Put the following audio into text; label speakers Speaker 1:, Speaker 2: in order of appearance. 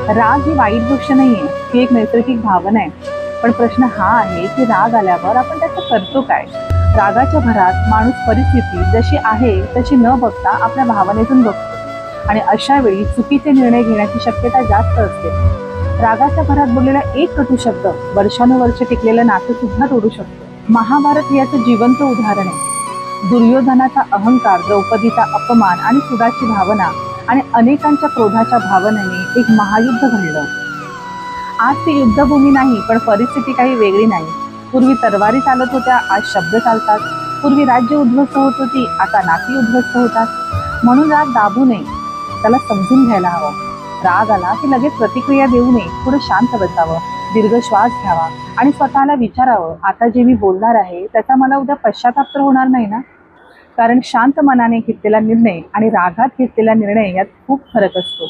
Speaker 1: राग ही वाईट गोष्ट नाहीये, ही एक नैसर्गिक भावना आहे. पण प्रश्न हा आहे की राग आल्यावर आपण त्याचं करतो काय? रागाच्या भरात माणूस परिस्थिती जशी आहे तशी न बघता आपल्या भावनेतून बघतो आणि अशा वेळी चुकीचे निर्णय घेण्याची शक्यता जास्त असते. रागाच्या भरात बोललेला एक कटू शब्द वर्षानुवर्ष टिकलेलं नातं सुद्धा तोडू शकतो. महाभारत हे याचं जिवंत उदाहरण आहे. दुर्योधनाचा अहंकार, द्रौपदीचा अपमान आणि सुडाची भावना आणि अनेकांच्या क्रोधाच्या भावनेने एक महायुद्ध घडलं. आज ती युद्धभूमी नाही, पण परिस्थिती काही वेगळी नाही. पूर्वी तलवारी चालत होत्या, आज शब्द चालतात. पूर्वी राज्य उद्ध्वस्त होत होती, आता नाती उद्ध्वस्त होतात. म्हणून राग दाबू नये, त्याला समजून घ्यायला हवं. राग आला की लगेच प्रतिक्रिया देऊ नये, थोडं शांत बसावं, दीर्घ श्वास घ्यावा आणि स्वतःला विचारावं, आता जे मी बोलणार आहे त्याचा मला उद्या पश्चाताप तर होणार नाही ना? कारण शांत मनाने घेतलेला निर्णय आणि रागात घेतलेला निर्णय यात खूप फरक असतो.